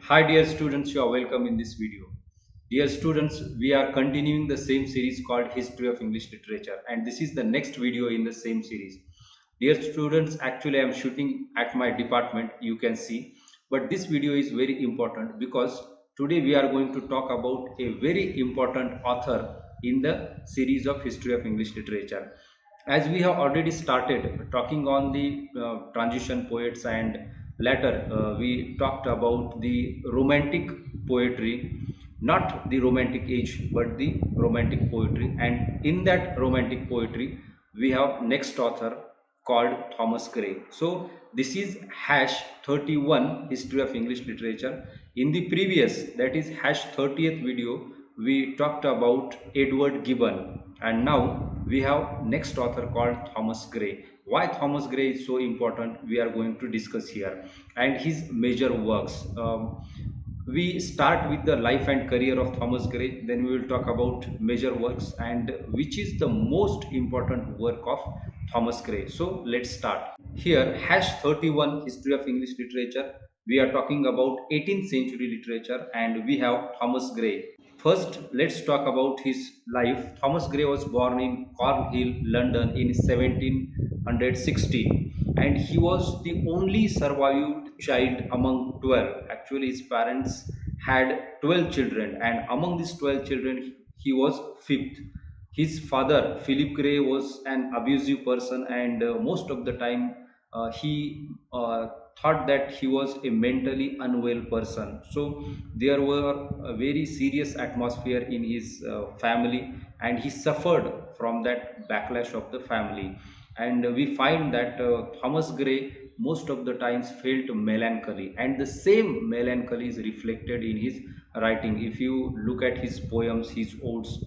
Hi dear students, you are welcome in this video. Dear students, we are continuing the same series called History of English Literature, and this is the next video in the same series. Dear students, actually I am shooting at my department, you can see, but this video is very important because today we are going to talk about a very important author in the series of History of English Literature. As we have already started talking on the transition poets, and later we talked about the romantic poetry, not the romantic age but the romantic poetry. And in that romantic poetry we have next author called Thomas Gray. So this is hash 31 History of English Literature. In the previous, that is hash 30th video, we talked about Edward Gibbon, and now we have next author called Thomas Gray. Why Thomas Gray is so important, we are going to discuss here, and his major works. We start with the life and career of Thomas Gray, then we will talk about major works and which is the most important work of Thomas Gray. So let's start. Here, hash 31 History of English Literature. We are talking about 18th century literature and we have Thomas Gray. First, let's talk about his life. Thomas Gray was born in Cornhill, London in 1760, and he was the only survived child among 12. Actually, his parents had 12 children, and among these 12 children, he was fifth. His father, Philip Gray, was an abusive person, and most of the time he thought that he was a mentally unwell person. So there were a very serious atmosphere in his family, and he suffered from that backlash of the family. And we find that Thomas Gray most of the times felt melancholy, and the same melancholy is reflected in his writing. If you look at his poems, his odes,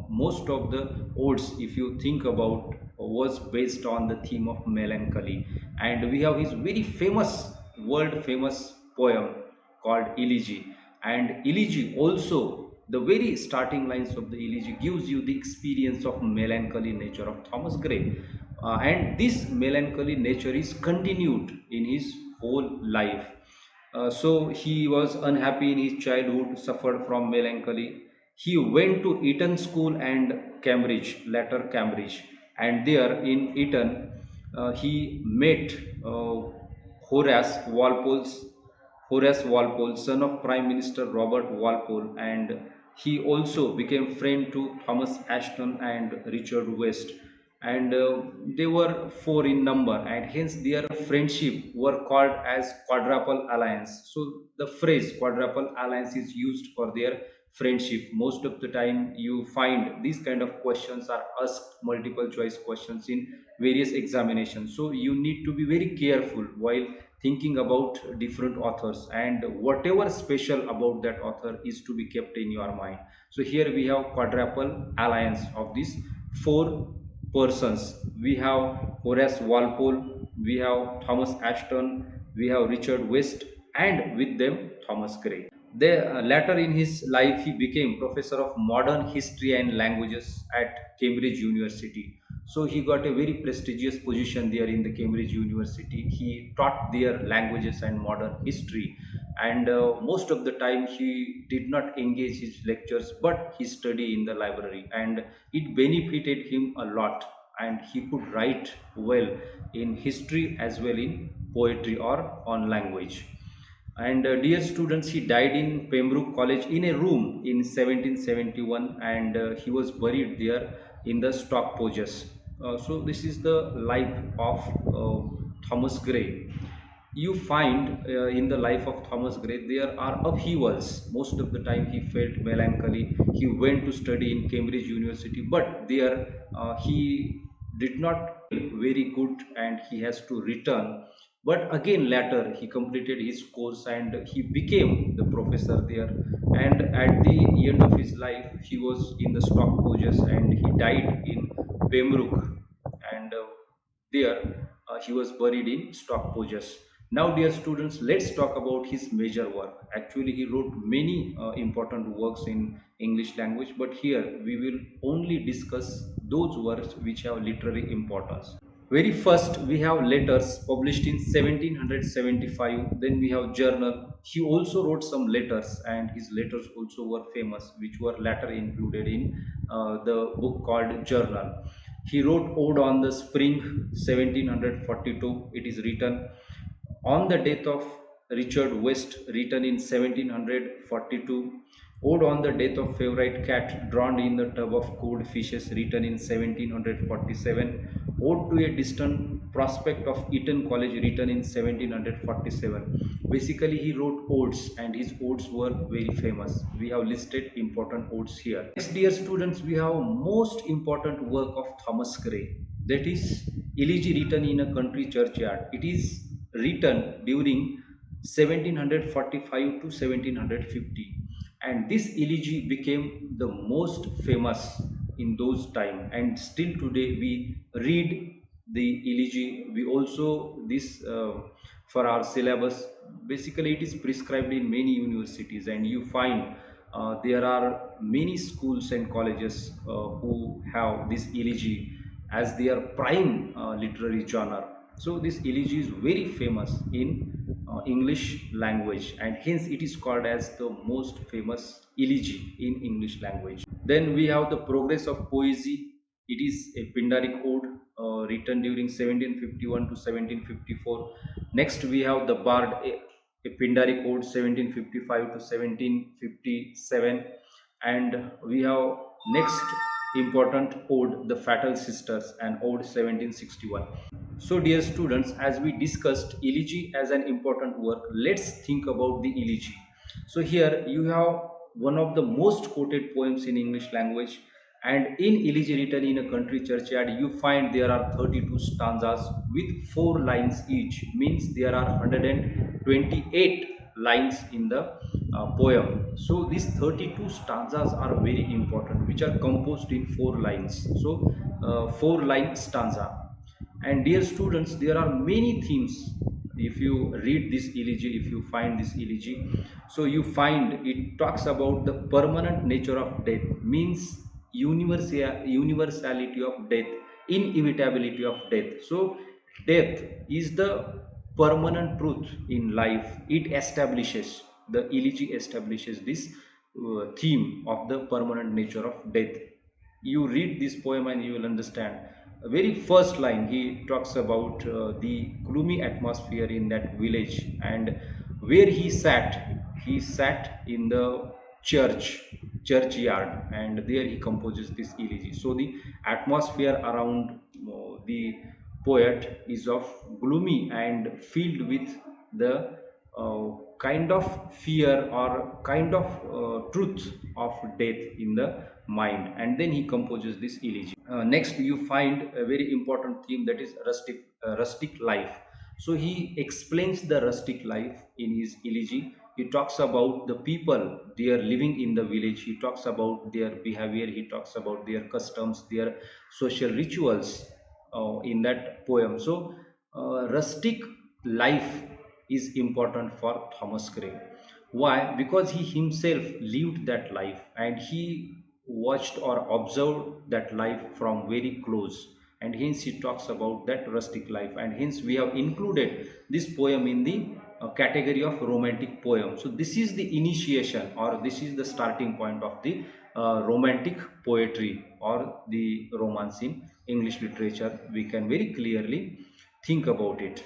most of the odes, if you think about, was based on the theme of melancholy. And we have his very famous, world famous poem called Elegy. And Elegy also, the very starting lines of the Elegy gives you the experience of melancholy nature of Thomas Gray. And this melancholy nature is continued in his whole life. So he was unhappy in his childhood, suffered from melancholy. He went to Eton School and Cambridge, later Cambridge, and there in Eton he met Horace Walpole's Horace Walpole, son of Prime Minister Robert Walpole, and he also became friend to Thomas Ashton and Richard West. And they were four in number, and hence their friendship were called as Quadruple Alliance. So the phrase Quadruple Alliance is used for their friendship. Most of the time, you find these kind of questions are asked multiple choice questions in various examinations. So you need to be very careful while thinking about different authors, and whatever special about that author is to be kept in your mind. So here we have Quadruple Alliance of these four persons. We have Horace Walpole, we have Thomas Ashton, we have Richard West, and with them Thomas Gray. Later in his life, he became professor of modern history and languages at Cambridge University. So he got a very prestigious position there in the Cambridge University. He taught their languages and modern history, and most of the time he did not engage his lectures, but he studied in the library, and it benefited him a lot. And he could write well in history as well in poetry or on language. And dear students, he died in Pembroke College in a room in 1771, and he was buried there in the Stock Poges. So this is the life of Thomas Gray. You find in the life of Thomas Gray there are upheavals. Most of the time he felt melancholy. He went to study in Cambridge University, but there he did not feel very good, and he has to return. But again later he completed his course and he became the professor there. And at the end of his life he was in the Stock Poges, and he died in Pembroke, and there he was buried in Stock Poges. Now, dear students, let's talk about his major work. Actually, he wrote many important works in English language, but here we will only discuss those works which have literary importance. Very first we have letters published in 1775. Then we have journal. He also wrote some letters, and his letters also were famous, which were later included in the book called journal. He wrote ode on the spring 1742. It is written on the death of Richard West, written in 1742. Ode on the death of favorite cat, drowned in the tub of cold fishes, written in 1747. Ode to a distant prospect of Eton College, written in 1747. Basically, he wrote odes, and his odes were very famous. We have listed important odes here. Next, dear students, we have most important work of Thomas Gray. That is Elegy written in a country churchyard. It is written during 1745 to 1750, and this elegy became the most famous in those time, and still today we read the elegy. We also this for our syllabus. Basically, it is prescribed in many universities, and you find there are many schools and colleges who have this elegy as their prime literary genre. So this elegy is very famous in English language, and hence it is called as the most famous elegy in English language. Then we have the progress of poesy. It is a Pindaric ode written during 1751 to 1754. Next we have the Bard, a Pindaric ode 1755 to 1757, and we have next important ode, the Fatal Sisters, and ode 1761. So, dear students, as we discussed elegy as an important work, let's think about the elegy. So, here you have one of the most quoted poems in English language, and in elegy written in a country churchyard, you find there are 32 stanzas with 4 lines each, means there are 128 lines in the poem. So, these 32 stanzas are very important, which are composed in 4 lines. So, 4 line stanza. And dear students, there are many themes. If you read this elegy, if you find this elegy, so you find it talks about the permanent nature of death, means universality of death, inevitability of death. So death is the permanent truth in life. It establishes, the elegy establishes this theme of the permanent nature of death. You read this poem and you will understand. The very first line, he talks about the gloomy atmosphere in that village, and where he sat in the churchyard, and there he composes this elegy. So the atmosphere around the poet is of gloomy and filled with the kind of fear or kind of truth of death in the mind, and then he composes this elegy. Next you find a very important theme, that is rustic life. So he explains the rustic life in his elegy. He talks about the people they are living in the village. He talks about their behavior. He talks about their customs, their social rituals in that poem. So rustic life is important for Thomas Gray. Why? Because he himself lived that life, and he watched or observed that life from very close, and hence he talks about that rustic life, and hence we have included this poem in the category of romantic poem. So this is the initiation, or this is the starting point of the romantic poetry or the romance in English literature. We can very clearly think about it.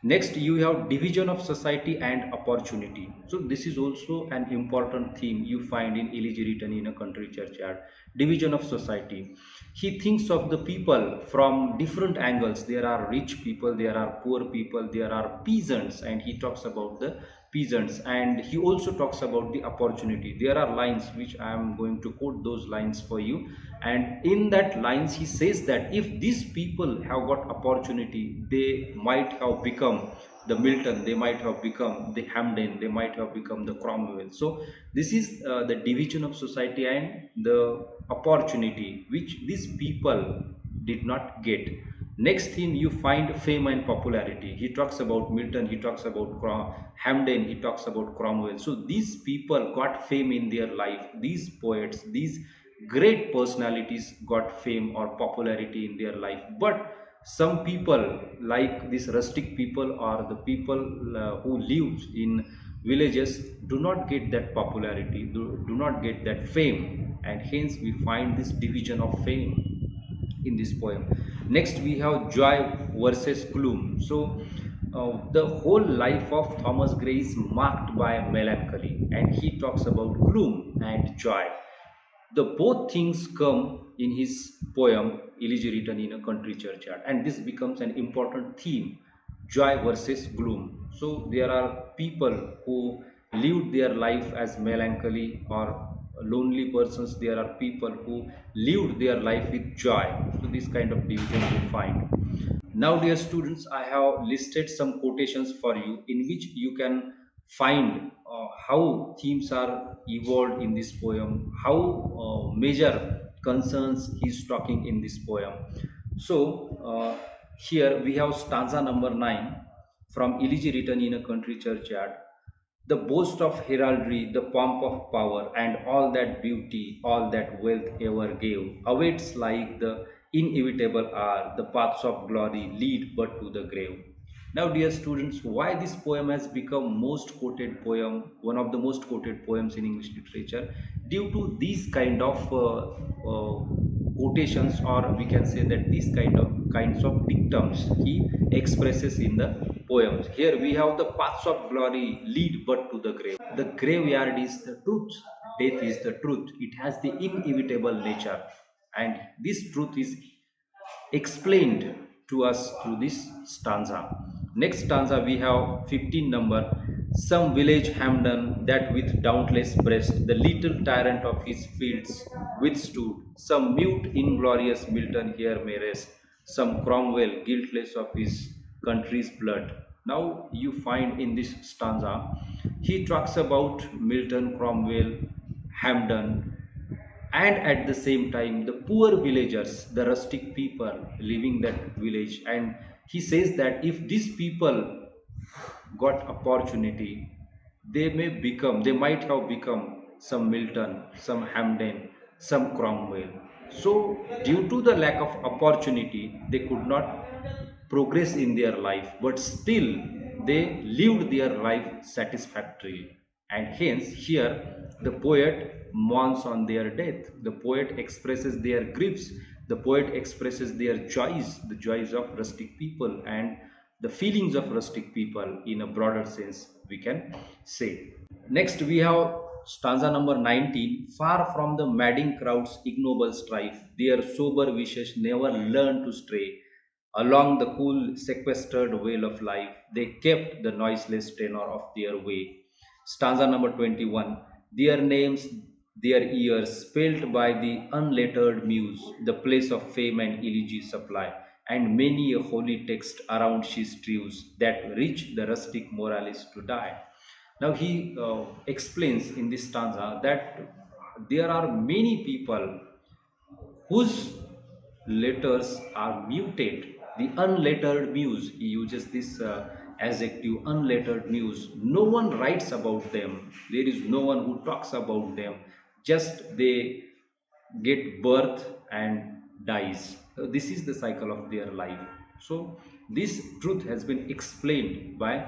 Next, you have division of society and opportunity. So this is also an important theme you find in elegy written in a country churchyard. Division of society. He thinks of the people from different angles. There are rich people, there are poor people, there are peasants, and he talks about the peasants, and he also talks about the opportunity. There are lines which I am going to quote those lines for you, and in that lines he says that if these people have got opportunity, they might have become the Milton, they might have become the Hamden, they might have become the Cromwell. So this is the division of society and the opportunity which these people did not get. Next thing you find fame and popularity. He talks about Milton, he talks about Hamden, he talks about Cromwell. So these people got fame in their life. These poets, these great personalities got fame or popularity in their life. But Some people, like these rustic people or the people who live in villages, do not get that popularity, do not get that fame, and hence we find this division of fame in this poem. Next, we have joy versus gloom. So, the whole life of Thomas Gray is marked by melancholy, and he talks about gloom and joy. The both things come in his poem Elegy Written in a Country Churchyard, and this becomes an important theme: joy versus gloom. So, there are people who lived their life as melancholy or lonely persons, there are people who lived their life with joy. So this kind of division we find. Now, dear students, I have listed some quotations for you in which you can find how themes are evolved in this poem, how major concerns he's talking in this poem. So, here we have stanza number 9 from Elegy Written in a Country Churchyard. The boast of heraldry, the pomp of power, and all that beauty, all that wealth ever gave, awaits like the inevitable hour, the paths of glory lead but to the grave. Now, dear students, why this poem has become most quoted poem, one of the most quoted poems in English literature, due to these kind of quotations, or we can say that these kinds of dictums he expresses in the poems. Here we have the paths of glory lead but to the grave. The graveyard is the truth, death is the truth. It has the inevitable nature, and this truth is explained to us through this stanza. Next stanza we have 15 number. Some village Hamden that with dauntless breast the little tyrant of his fields withstood. Some mute inglorious Milton here may rest. Some Cromwell guiltless of his country's blood. Now you find in this stanza he talks about Milton, Cromwell, Hampden, and at the same time the poor villagers, the rustic people living that village. And he says that if these people got opportunity, they might have become some Milton, some Hamden, some Cromwell. So due to the lack of opportunity they could not progress in their life, but still they lived their life satisfactorily. And hence here the poet mourns on their death, the poet expresses their griefs, the poet expresses their joys, the joys of rustic people and the feelings of rustic people in a broader sense, we can say. Next, we have stanza number 19. Far from the madding crowd's ignoble strife, their sober wishes never learn to stray. Along the cool, sequestered whale of life, they kept the noiseless tenor of their way. Stanza number 21. Their names, their ears, spelt by the unlettered muse, the place of fame and elegy supply, and many a holy text around she strews, that reach the rustic moralist to die. Now he explains in this stanza that there are many people whose letters are muted. The unlettered muse, he uses this adjective, unlettered muse. No one writes about them. There is no one who talks about them. Just they get birth and dies. This is the cycle of their life. So this truth has been explained by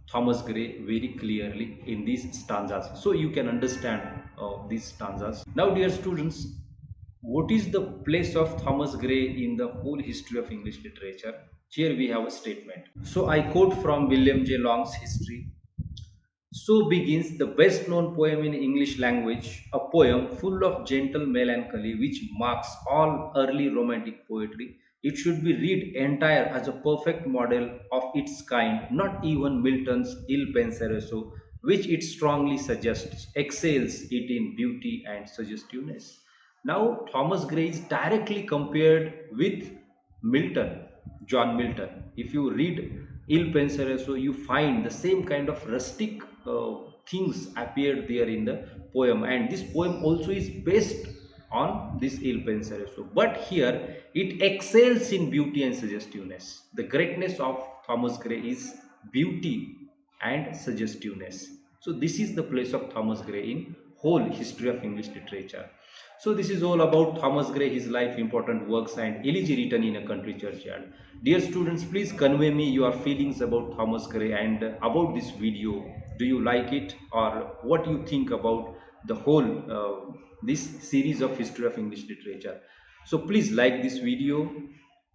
Thomas Gray very clearly in these stanzas. So you can understand these stanzas. Now, dear students, what is the place of Thomas Gray in the whole history of English literature? Here we have a statement. So I quote from William J. Long's History. So begins the best known poem in English language, a poem full of gentle melancholy which marks all early romantic poetry. It should be read entire as a perfect model of its kind, not even Milton's Il Penseroso, which it strongly suggests, excels it in beauty and suggestiveness. Now, Thomas Gray is directly compared with Milton, John Milton. If you read Il Penseroso, you find the same kind of rustic things appeared there in the poem, and this poem also is based on this Il Penseroso. But here it excels in beauty and suggestiveness. The greatness of Thomas Gray is beauty and suggestiveness. So this is the place of Thomas Gray in whole history of English literature. So this is all about Thomas Gray, his life, important works, and elegy written in a country churchyard. Dear students, please convey me your feelings about Thomas Gray and about this video. Do you like it, or what do you think about the whole this series of history of English literature? So please like this video,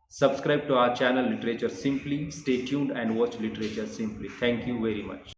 subscribe to our channel Literature Simply, stay tuned and watch Literature Simply. Thank you very much.